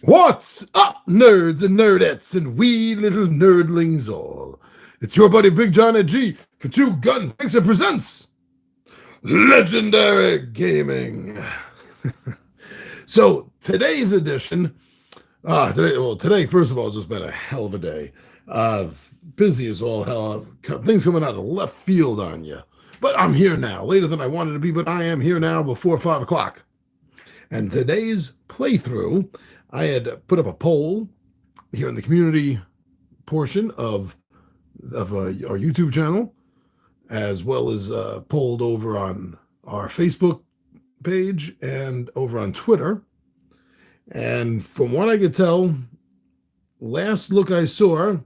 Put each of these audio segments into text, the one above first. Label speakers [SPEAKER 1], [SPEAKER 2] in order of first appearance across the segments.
[SPEAKER 1] What's up, nerds and nerdettes and wee little nerdlings all? It's your buddy Big John G for Two Gun Pixie presents Legendary Gaming. So today's edition, today first of all, has just been a hell of a day. Busy as all hell. Things coming out of left field on you. But I'm here now, later than I wanted to be, but I am here now before 5 o'clock. And today's playthrough, I had put up a poll here in the community portion of our YouTube channel, as well as polled over on our Facebook page and over on Twitter. And from what I could tell, last look I saw,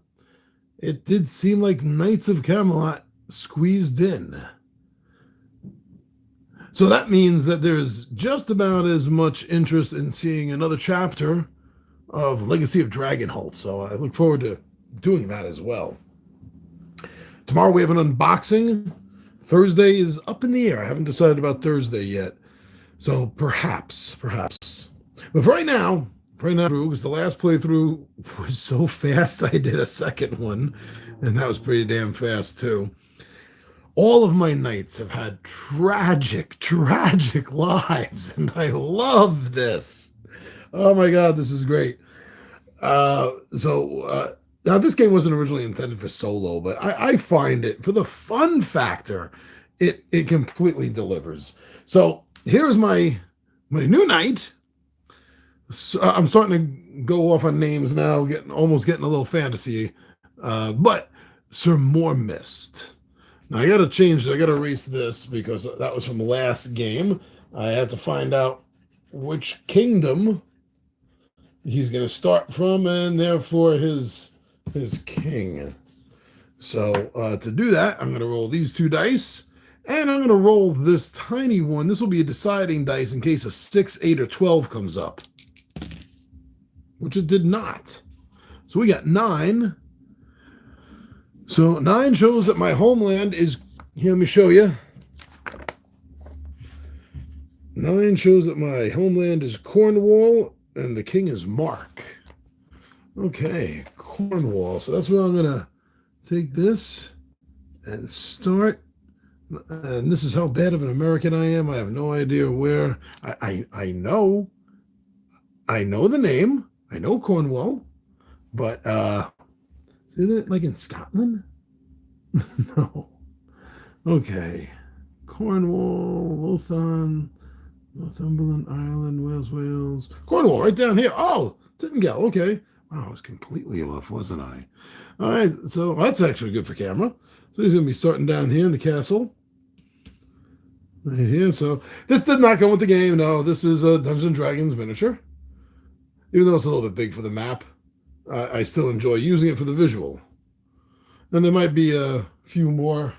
[SPEAKER 1] it did seem like Knights of Camelot squeezed in. So that means that there's just about as much interest in seeing another chapter of Legacy of Dragonholt. So I look forward to doing that as well. Tomorrow we have an unboxing. Thursday is up in the air. I haven't decided about Thursday yet. So perhaps. But for right now, because the last playthrough was so fast, I did a second one. And that was pretty damn fast too. All of my knights have had tragic lives, and I love this. Oh my God, this is great. Now this game wasn't originally intended for solo, but I find it, for the fun factor, it completely delivers. So here's my new knight. So I'm starting to go off on names now, almost getting a little fantasy, but Sir Mormist. Now I gotta erase this because that was from the last game. I have to find out which kingdom he's gonna start from, and therefore his king. So to do that, I'm gonna roll these two dice, and I'm gonna roll this tiny one. This will be a deciding dice in case a 6, 8, or 12 comes up, which it did not. So we got 9. So 9 shows that my homeland is, here, let me show you. 9 shows that my homeland is Cornwall, and the king is Mark. Okay, Cornwall. So that's where I'm going to take this and start. And this is how bad of an American I am. I have no idea where. I know the name. I know Cornwall. But, isn't it like in Scotland? No. Okay. Cornwall, Lothian, Northumberland, Ireland, Wales. Cornwall, right down here. Oh, Tintagel. Okay. Wow, I was completely off, wasn't I? All right. So that's actually good for camera. So he's going to be starting down here in the castle. Right here. So this did not come with the game. No, this is a Dungeons & Dragons miniature. Even though it's a little bit big for the map. I still enjoy using it for the visual. And there might be a few more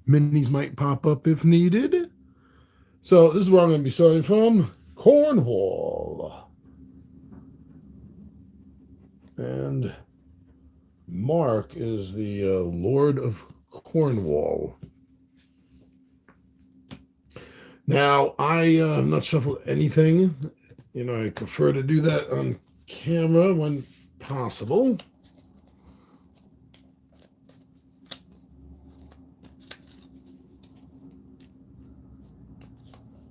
[SPEAKER 1] minis might pop up if needed. So this is where I'm going to be starting from. Cornwall. And Mark is the Lord of Cornwall. Now, I have not shuffled anything. You know, I prefer to do that on camera when possible.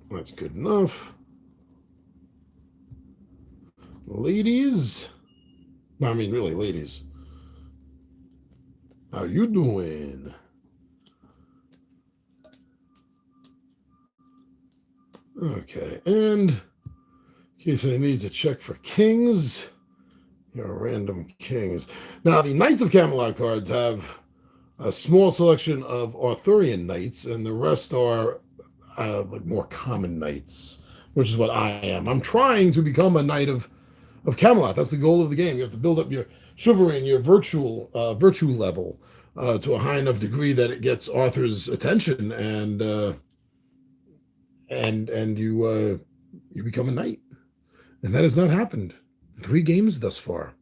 [SPEAKER 1] That's good enough. Ladies. I mean, really, ladies. How you doing? Okay, and in case I need to check for kings, your random kings. Now, the Knights of Camelot cards have a small selection of Arthurian knights, and the rest are like more common knights, which is what I am. I'm trying to become a knight of Camelot. That's the goal of the game. You have to build up your chivalry and your virtue level to a high enough degree that it gets Arthur's attention, and you become a knight. And that has not happened. 3 games thus far.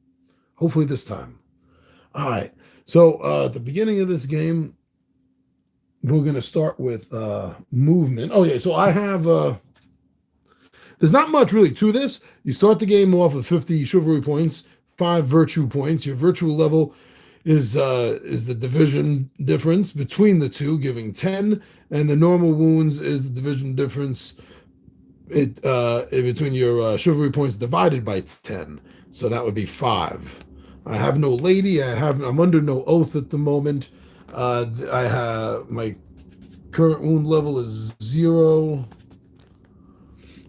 [SPEAKER 1] Hopefully this time. All right. So at the beginning of this game, we're going to start with movement. Oh, yeah. So I have There's not much really to this. You start the game off with 50 chivalry points, 5 virtue points. Your virtue level is the division difference between the two, giving 10, and the normal wounds is the division difference in between your chivalry points divided by 10. So that would be 5. I have no lady. I'm under no oath at the moment. I have my current wound level is 0.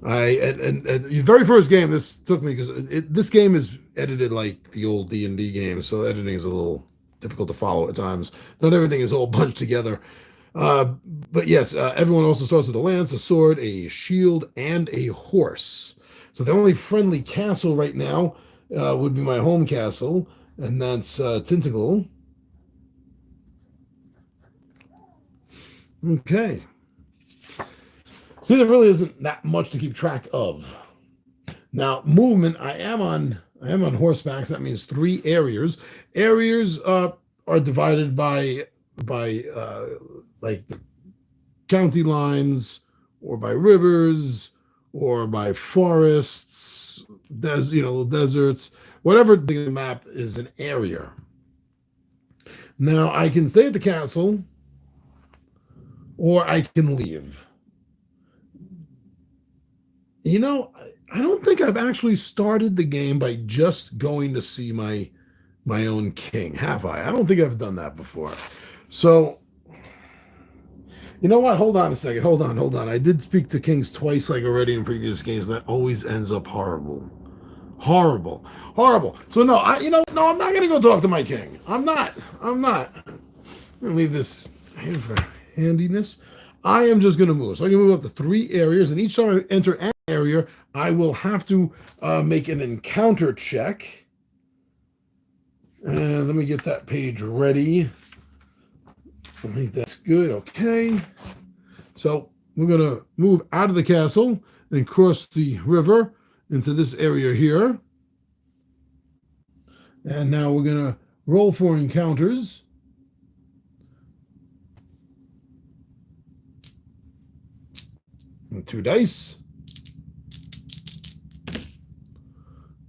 [SPEAKER 1] And the very first game this took me because this game is edited like the old D&D game, so editing is a little difficult to follow at times. Not everything is all bunched together. But yes, everyone also starts with a lance, a sword, a shield, and a horse. So the only friendly castle right now would be my home castle, and that's Tentacle. Okay. See, there really isn't that much to keep track of. Now, movement, I am on horseback, so that means 3 areas. Areas are divided by like the county lines, or by rivers, or by forests, deserts, whatever the map is an area. Now, I can stay at the castle, or I can leave. You know, I don't think I've actually started the game by just going to see my own king, have I? I don't think I've done that before. So, you know what? Hold on a second. Hold on. I did speak to kings twice, like already in previous games. That always ends up horrible. So no, I'm not gonna go talk to my king. I'm not. I'm gonna leave this here for handiness. I am just gonna move. So I can move up to 3 areas, and each time I enter an area, I will have to make an encounter check. And let me get that page ready. I think that's good. Okay. So we're going to move out of the castle and cross the river into this area here. And now we're going to roll for encounters. And 2 dice.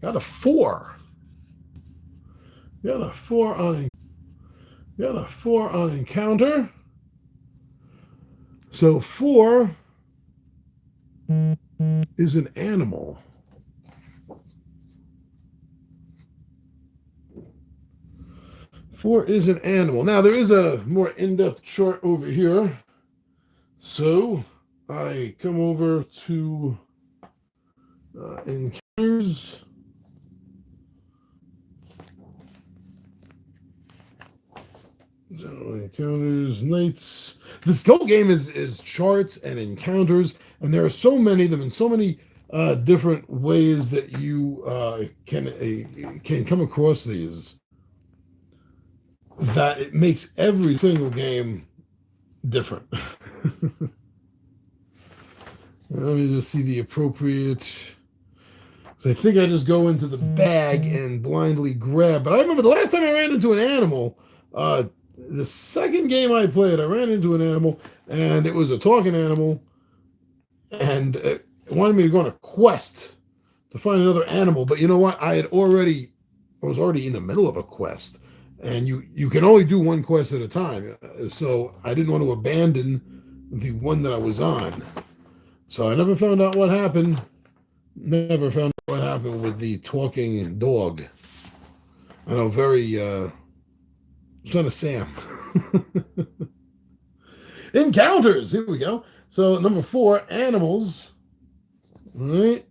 [SPEAKER 1] Got a 4. Got a 4 on encounter. So 4 is an animal. Now there is a more in-depth chart over here. So I come over to encounters. General encounters, knights. This whole game is charts and encounters, and there are so many of them, and so many different ways that you can come across these, that it makes every single game different. Let me just see the appropriate. So I think I just go into the bag and blindly grab. But I remember the last time I ran into an animal. The second game I played, I ran into an animal, and it was a talking animal, and it wanted me to go on a quest to find another animal. But you know what? I was already in the middle of a quest, and you can only do one quest at a time. So I didn't want to abandon the one that I was on. So I never found out what happened. Never found out what happened with the talking dog. I know, very son of Sam. Encounters. Here we go. So number 4, animals. All right.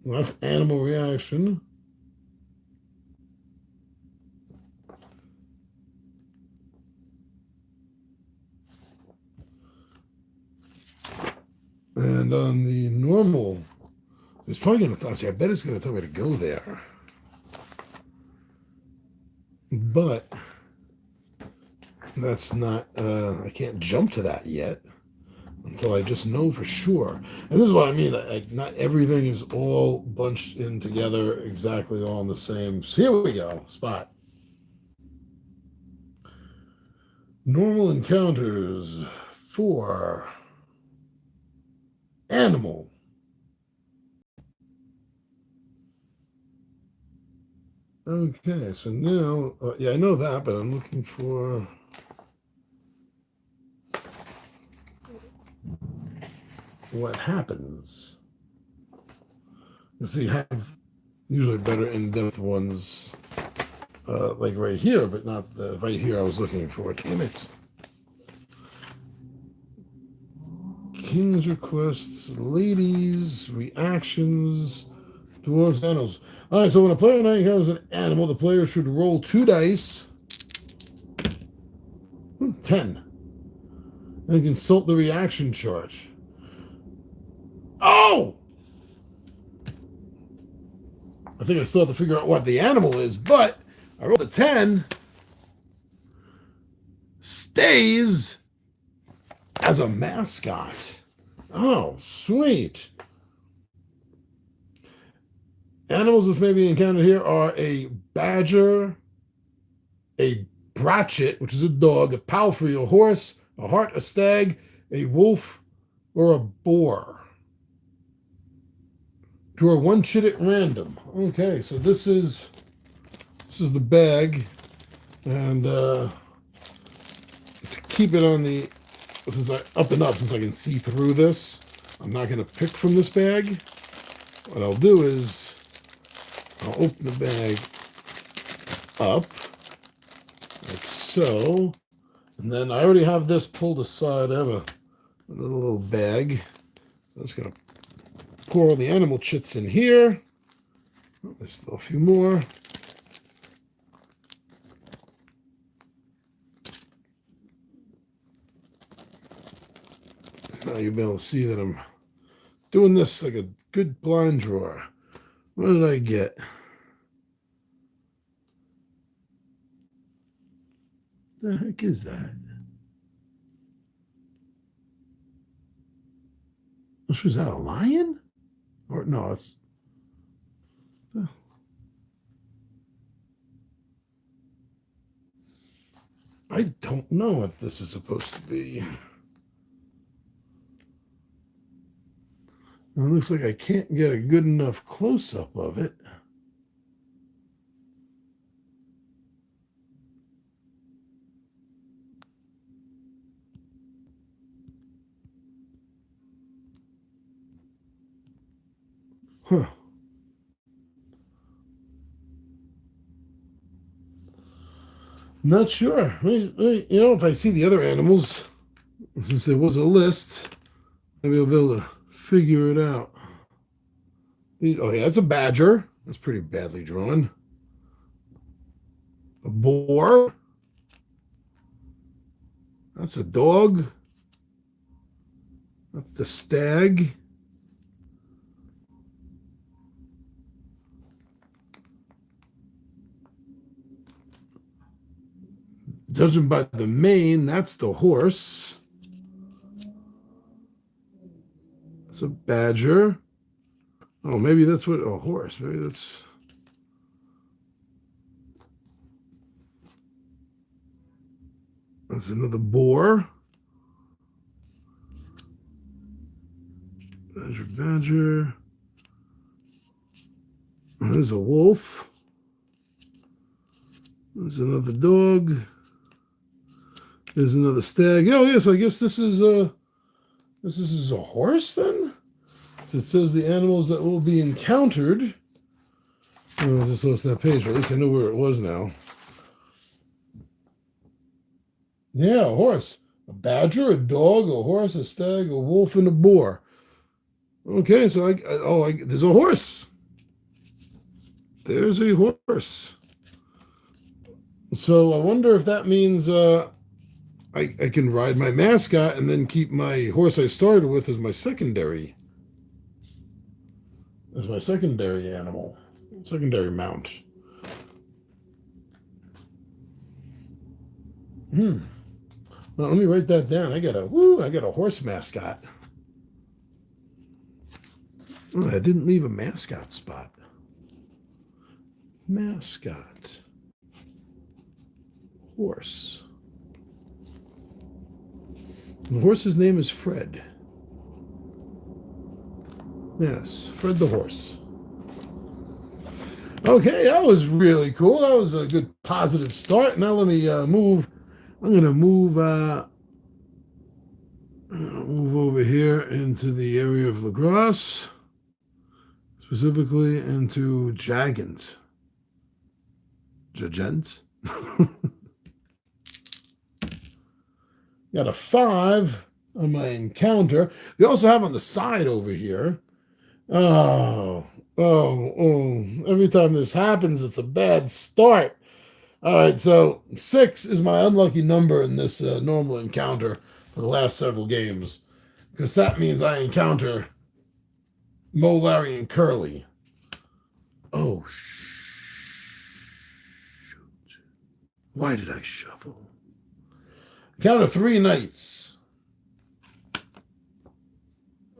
[SPEAKER 1] Well, that's animal reaction. And on the normal, it's probably going to tell you. I bet it's going to tell me to go there. But that's not, I can't jump to that yet until I just know for sure. And this is what I mean. Like, not everything is all bunched in together exactly all in the same. So here we go. Spot. Normal encounters. 4. Animal. Okay, so now, yeah, I know that, but I'm looking for what happens. You see, I have usually better in-depth ones, like right here, but not the right here I was looking for. Damn it. King's requests, ladies, reactions, dwarves, animals. All right, so when a player encounters an animal, the player should roll 2 dice, 10, and consult the reaction chart. Oh! I think I still have to figure out what the animal is, but I rolled a 10. Stays as a mascot. Oh, sweet. Animals which may be encountered here are a badger, a brachet, which is a dog, a palfrey, a horse, a hart, a stag, a wolf, or a boar. Draw 1 chit at random. Okay, so this is the bag, and to keep it on the since I can see through this, I'm not going to pick from this bag. What I'll do is I'll open the bag up like so, and then I already have this pulled aside. I have a little bag, so I'm just going to pour all the animal chits in here. Oh, there's still a few more. Now you'll be able to see that I'm doing this like a good blind drawer. What did I get? The heck is that? Was that a lion? Or no, it's. I don't know what this is supposed to be. It looks like I can't get a good enough close-up of it. Huh. Not sure. If I see the other animals, since there was a list, maybe I'll be able to figure it out. Oh, yeah, that's a badger. That's pretty badly drawn. A boar. That's a dog. That's the stag. Judging by the mane, that's the horse. It's a badger. Oh, maybe that's what a horse. Maybe that's. That's another boar. Badger. There's a wolf. There's another dog. There's another stag. Oh, yes, I guess this is a horse then? So it says the animals that will be encountered. I just lost that page, but at least I know where it was now. Yeah, a horse. A badger, a dog, a horse, a stag, a wolf, and a boar. Okay, so there's a horse. There's a horse. So I wonder if that means I can ride my mascot and then keep my horse I started with as my secondary animal, secondary mount. Well, let me write that down. I got a horse mascot. Oh, I didn't leave a mascot spot. Mascot. Horse. The horse's name is Fred. Yes, Fred the horse. Okay, that was really cool. That was a good positive start. Now let me move. I'm gonna move over here into the area of Lagrange, specifically into Jagant. Jagent. Got a 5 on my encounter. They also have on the side over here. Oh, oh. Every time this happens, it's a bad start. All right, so 6 is my unlucky number in this normal encounter for the last several games, because that means I encounter Mo, Larry, and Curly. Oh, shoot. Why did I shuffle? Encounter 3 knights.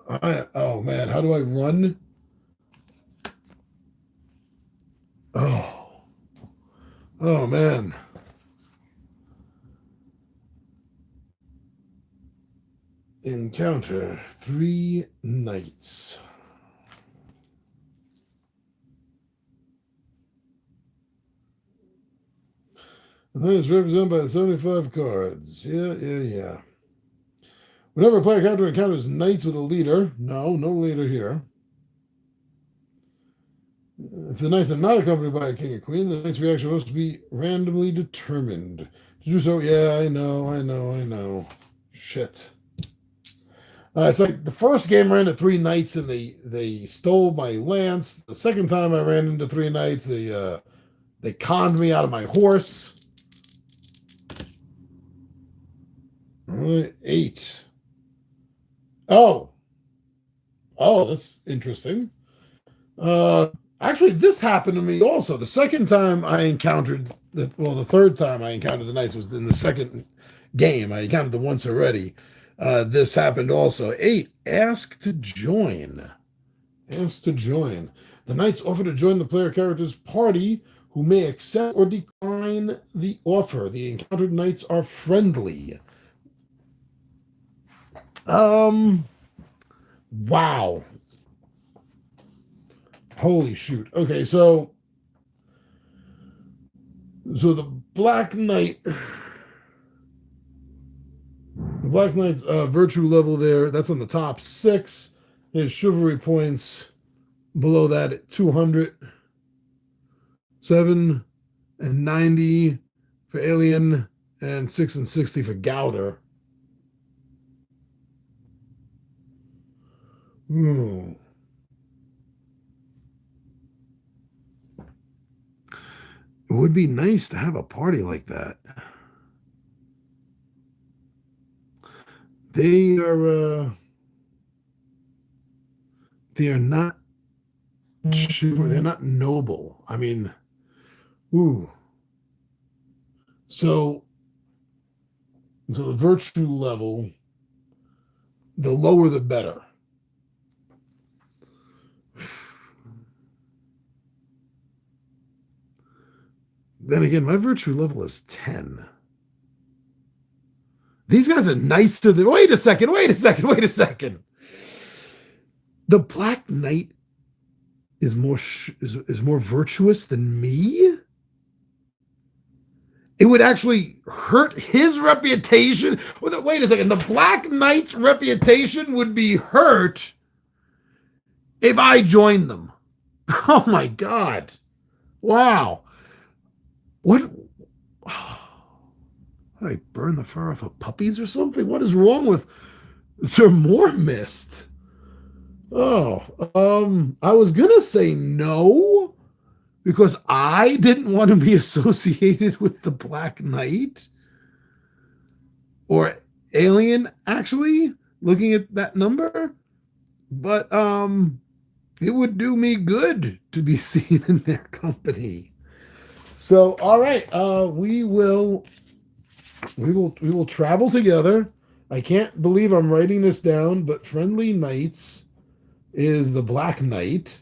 [SPEAKER 1] Oh, man, how do I run? Oh, man. Encounter 3 knights. And that is represented by the 75 cards. Yeah. Whenever a player encounters knights with a leader, no leader here. If the knights are not accompanied by a king or queen, the knight's reaction is supposed to be randomly determined. To do so, yeah, I know. Shit. It's like the first game I ran into 3 knights and they stole my lance. The second time I ran into 3 knights, they conned me out of my horse. All right, 8. Oh, that's interesting. Actually, this happened to me also. The second time I encountered the third time I encountered the knights was in the second game. I encountered them once already. This happened also. 8. Ask to join. Ask to join. The knights offer to join the player character's party, who may accept or decline the offer. The encountered knights are friendly. Wow. Holy shoot. Okay, so the Black Knight, Knight's virtue level there, that's on the top 6. His chivalry points below that at 200. 7 and 90 for Alien, and 6 and 60 for Gouter. It would be nice to have a party like that. They are not they're not noble. I mean, So the virtue level, the lower the better. Then again, my virtue level is 10. These guys are nice to the. Wait a second. The Black Knight is more virtuous than me. It would actually hurt his reputation. Wait a second. The Black Knight's reputation would be hurt if I joined them. Oh my God. Wow. What? Did I burn the fur off of puppies or something? What is wrong with Sir Mormist? I was gonna say no, because I didn't want to be associated with the Black Knight or Alien, actually, looking at that number. But it would do me good to be seen in their company. So, all right, we will travel together. I can't believe I'm writing this down, but Friendly Knights is the Black Knight.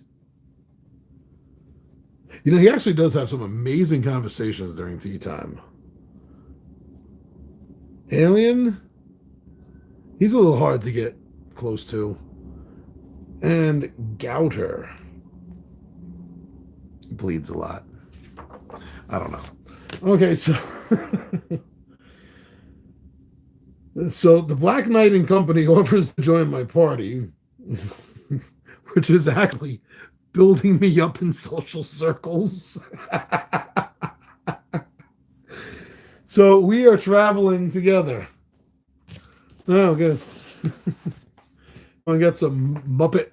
[SPEAKER 1] You know, he actually does have some amazing conversations during tea time. Alien, he's a little hard to get close to. And Gouter. bleeds a lot. I don't know. Okay, so so the Black Knight and Company offers to join my party, which is actually building me up in social circles. So we are traveling together. Oh, good. I got some Muppet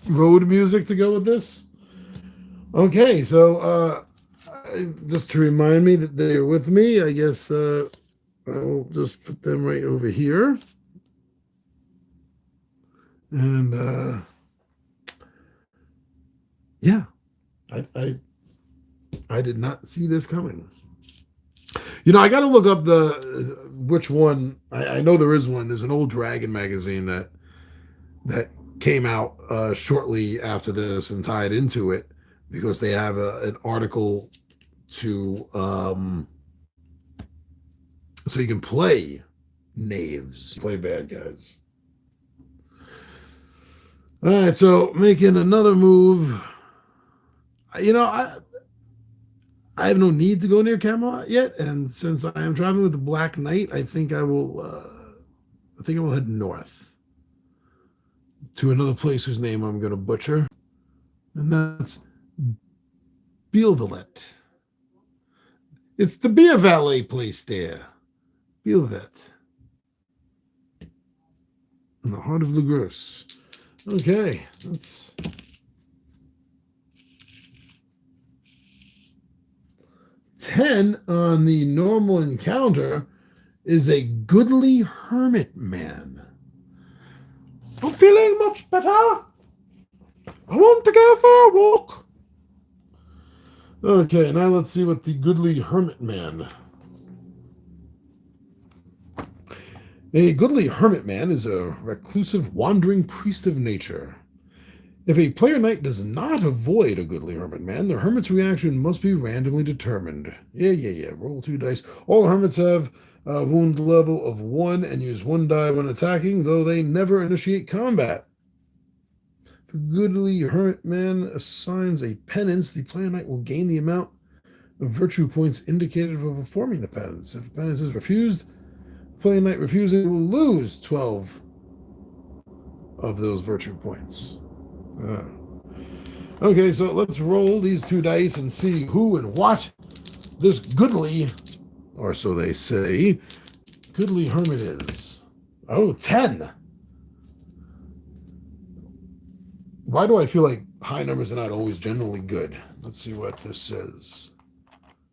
[SPEAKER 1] Road music to go with this. Okay, so just to remind me that they're with me, I guess I'll just put them right over here. And yeah, I did not see this coming. You know, I got to look up which one. I know there is one. There's an old Dragon magazine that came out shortly after this and tied into it because they have an article to so you can play knaves, play bad guys. All right, so making another move. You know, I have no need to go near Camelot yet, and since I am traveling with the Black Knight, I think I will head north to another place whose name I'm going to butcher, and that's Bielvalet. It's the beer valet place there, Bielvalet, in the heart of Lagros. Okay, that's. Ten on the normal encounter is a goodly hermit man. I'm feeling much better. I want to go for a walk. Okay, now let's see what the goodly hermit man. A goodly hermit man is a reclusive wandering priest of nature. If a player knight does not avoid a goodly hermit man, the hermit's reaction must be randomly determined. Yeah. Roll 2 dice. All hermits have a wound level of 1 and use 1 die when attacking, though they never initiate combat. If a goodly hermit man assigns a penance, the player knight will gain the amount of virtue points indicated for performing the penance. If the penance is refused, the player knight refusing will lose 12 of those virtue points. Okay, so let's roll these 2 dice and see who and what this goodly, or so they say, goodly hermit is. Oh, 10. Why do I feel like high numbers are not always generally good? Let's see what this says.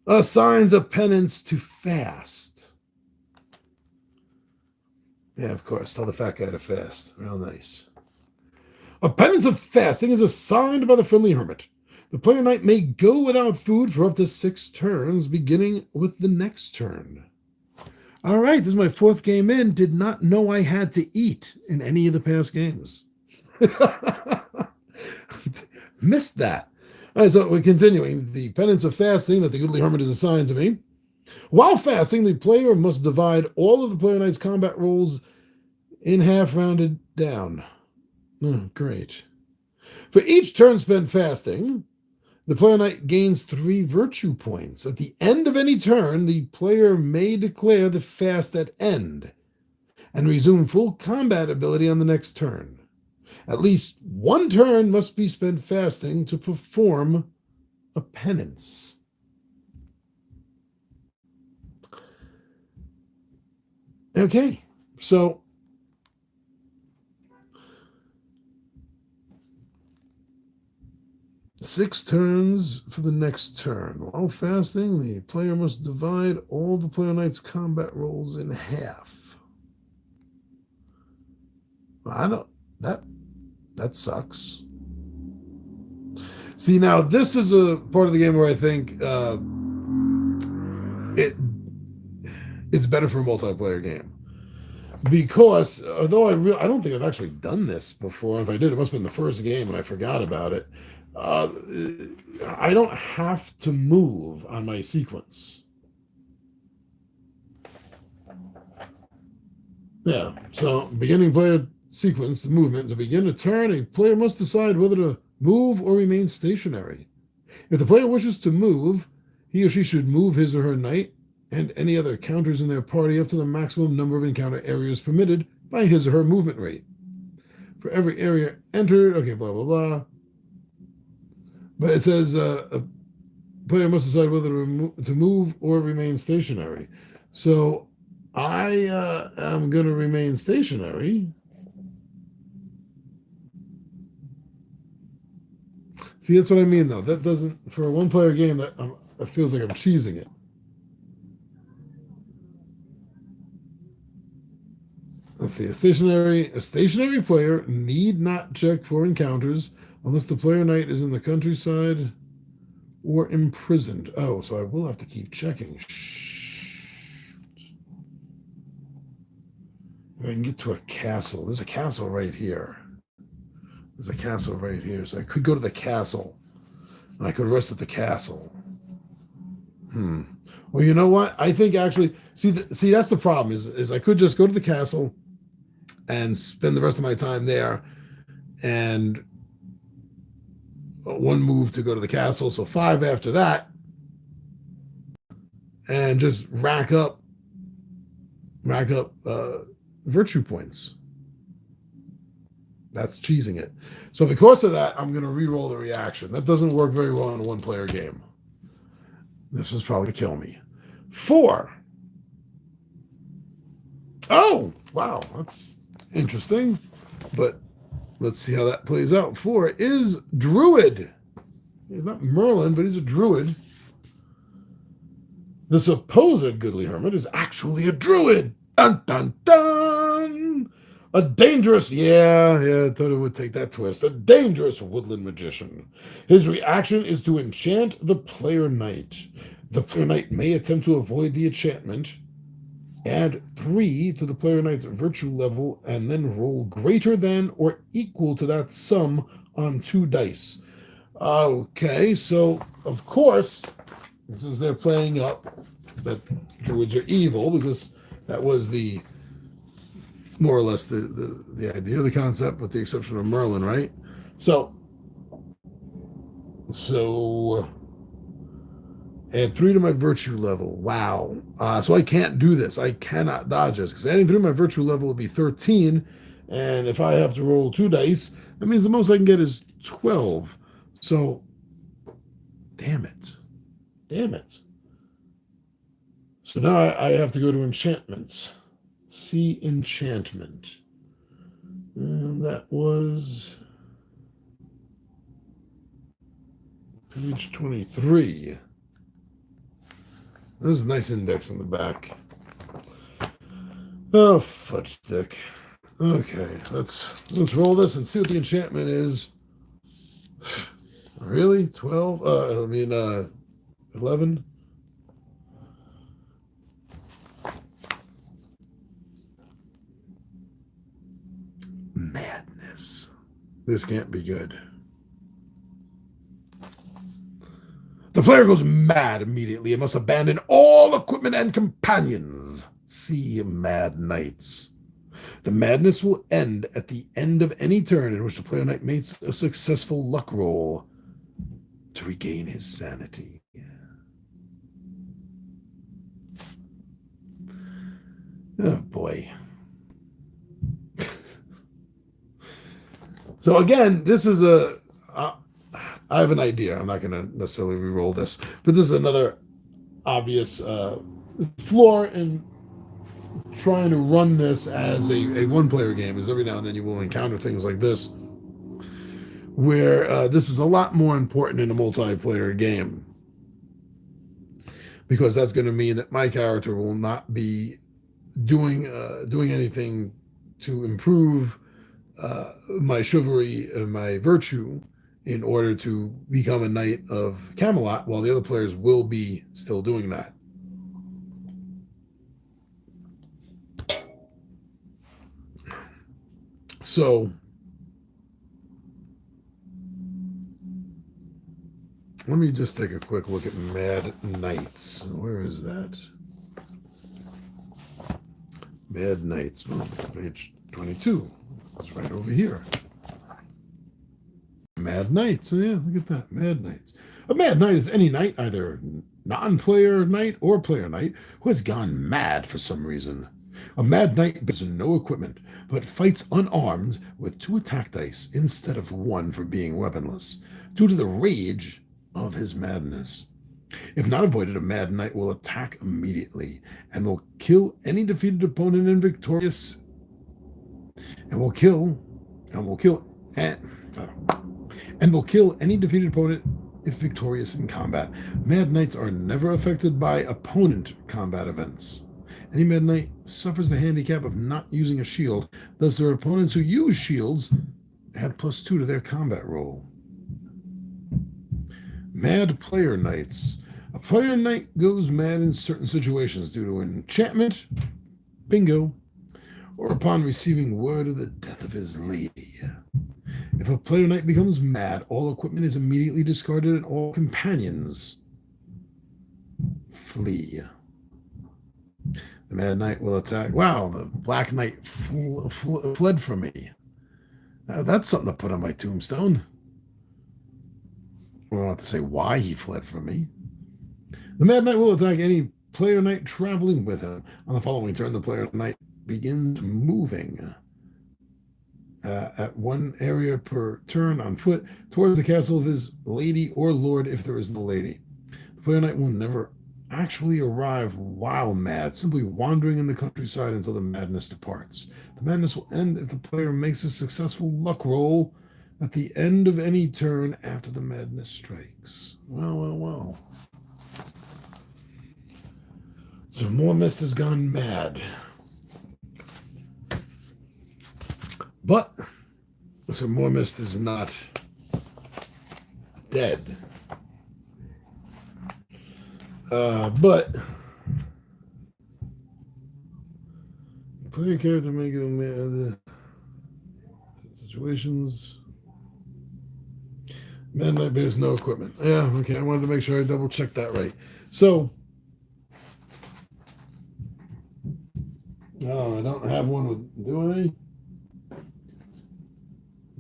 [SPEAKER 1] Assigns a penance to fast. Yeah, of course. Tell the fat guy to fast. Real nice. A penance of fasting is assigned by the friendly hermit. The player knight may go without food for up to 6 turns, beginning with the next turn. All right, this is my 4th game in. Did not know I had to eat in any of the past games. Missed that. All right, so we're continuing. The penance of fasting that the goodly hermit is assigned to me. While fasting, the player must divide all of the player knight's combat rolls in half rounded down. Oh, great. For each turn spent fasting, the player knight gains 3 virtue points. At the end of any turn, the player may declare the fast at end and resume full combat ability on the next turn. At least 1 turn must be spent fasting to perform a penance. Okay, so 6 turns for the next turn. While fasting, the player must divide all the player knight's combat rolls in half. That sucks. See, now this is a part of the game where I think it's better for a multiplayer game. Because although I don't think I've actually done this before. If I did, it must have been the first game and I forgot about it. I don't have to move on my sequence. Yeah, so beginning player sequence movement. To begin a turn, a player must decide whether to move or remain stationary. If the player wishes to move, he or she should move his or her knight and any other counters in their party up to the maximum number of encounter areas permitted by his or her movement rate. For every area entered, okay, blah, blah, blah. But it says a player must decide whether to move or remain stationary. So I am going to remain stationary. See, that's what I mean, though. That doesn't, for a one-player game, that feels like I'm cheesing it. Let's see. A stationary player need not check for encounters unless the player knight is in the countryside or imprisoned. Oh, so I will have to keep checking. If I can get to a castle. There's a castle right here. There's a castle right here. So I could go to the castle. And I could rest at the castle. Well, you know what? I think actually, see, that's the problem is I could just go to the castle and spend the rest of my time there, and one move to go to the castle, so 5 after that, and just rack up virtue points. That's cheesing it. So because of that, I'm going to re-roll the reaction. That doesn't work very well in a one-player game. This is probably going to kill me. 4. Oh, wow. That's interesting. But let's see how that plays out. 4 is Druid. He's not Merlin, but he's a Druid. The supposed goodly hermit is actually a Druid. Dun, dun, dun. A dangerous, yeah, I thought it would take that twist. A dangerous woodland magician. His reaction is to enchant the player knight. The player knight may attempt to avoid the enchantment. Add 3 to the player knight's virtue level and then roll greater than or equal to that sum on 2 dice. Okay, so of course, since they're playing up that druids are evil, because that was the more or less the idea, the concept, with the exception of Merlin, right? So add 3 to my virtue level. Wow. So I can't do this. I cannot dodge this, because adding 3 to my virtue level would be 13. And if I have to roll 2 dice, that means the most I can get is 12. So, damn it. So now I have to go to enchantments. See enchantment. And that was page 23. There's a nice index in the back. Oh, fudge stick. Okay, let's roll this and see what the enchantment is. Really? 12? 11? Madness. This can't be good. The player goes mad immediately and must abandon all equipment and companions. See Mad Knights. The madness will end at the end of any turn in which the player knight makes a successful luck roll to regain his sanity. Oh, boy. So again, this is I have an idea. I'm not going to necessarily re-roll this, but this is another obvious flaw in trying to run this as a one-player game, is every now and then you will encounter things like this, where this is a lot more important in a multiplayer game, because that's going to mean that my character will not be doing anything to improve my chivalry and my virtue in order to become a knight of Camelot, while the other players will be still doing that. So let me just take a quick look at Mad Knights. Where is that? Mad Knights, page 22. It's right over here. Mad Knights. Oh, yeah, look at that. Mad Knights. A mad knight is any knight, either non-player knight or player knight, who has gone mad for some reason. A mad knight bears no equipment, but fights unarmed with 2 attack dice instead of 1 for being weaponless, due to the rage of his madness. If not avoided, a mad knight will attack immediately and will kill any defeated opponent and victorious and will kill any defeated opponent if victorious in combat. Mad knights are never affected by opponent combat events. Any mad knight suffers the handicap of not using a shield, thus their opponents who use shields add +2 to their combat roll. Mad player knights. A player knight goes mad in certain situations due to enchantment, bingo, or upon receiving word of the death of his lady. If a player knight becomes mad, all equipment is immediately discarded and all companions flee. The mad knight will attack. Wow, the black knight fled from me. That's something to put on my tombstone. I don't have to say why he fled from me. The mad knight will attack any player knight traveling with him. On the following turn, the player knight begins moving at 1 area per turn on foot towards the castle of his lady or lord if there is no lady. The player knight will never actually arrive while mad, simply wandering in the countryside until the madness departs. The madness will end if the player makes a successful luck roll at the end of any turn after the madness strikes. Well. So More Mist has gone mad. But Sir More Mist is not dead. But player character may go mad. Situations. Mad Knight bears no equipment. Yeah, okay. I wanted to make sure I double checked that right. So, I don't have one with. Do I?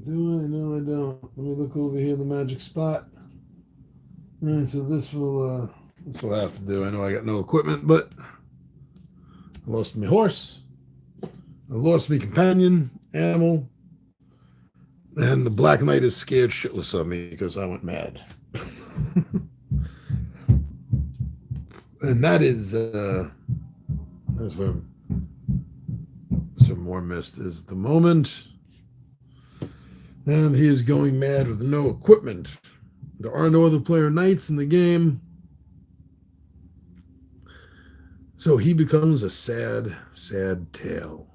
[SPEAKER 1] Do I? No, I don't. Let me look over here, the magic spot. All right, so this will have to do. I know I got no equipment, but I lost my horse. I lost my companion animal. And the Black Knight is scared shitless of me because I went mad. And that's where Sir More Mist is at the moment. And he is going mad with no equipment. There are no other player knights in the game. So he becomes a sad, sad tale.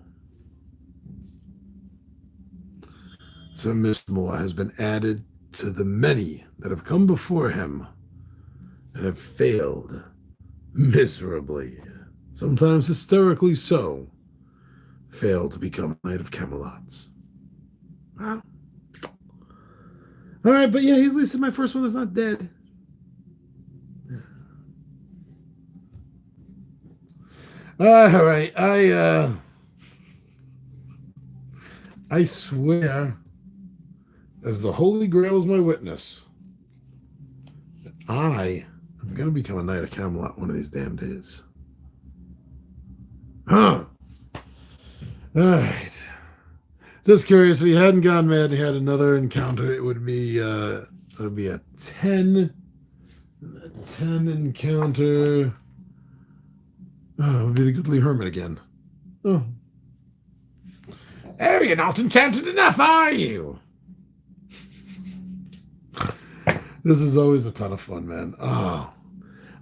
[SPEAKER 1] So Mistmore has been added to the many that have come before him and have failed miserably, sometimes hysterically so, failed to become Knight of Camelot. Wow. All right, but yeah, at least my first one is not dead. All right, I swear, as the Holy Grail is my witness, that I am going to become a Knight of Camelot one of these damn days. Huh. All right. Just curious, if he hadn't gone mad and he had another encounter, it would be a 10. A 10 encounter. Oh, it would be the Goodly Hermit again. Oh. Oh, you're not enchanted enough, are you? This is always a ton of fun, man. Oh,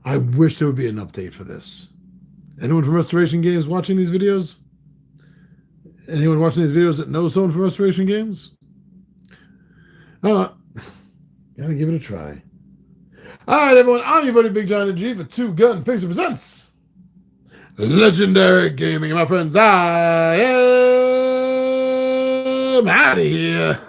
[SPEAKER 1] I wish there would be an update for this. Anyone from Restoration Games watching these videos? Anyone watching these videos that knows someone from Restoration Games? Gotta give it a try. All right, everyone. I'm your buddy Big John G for Two Gun Pixie presents Legendary Gaming. My friends, I am out of here.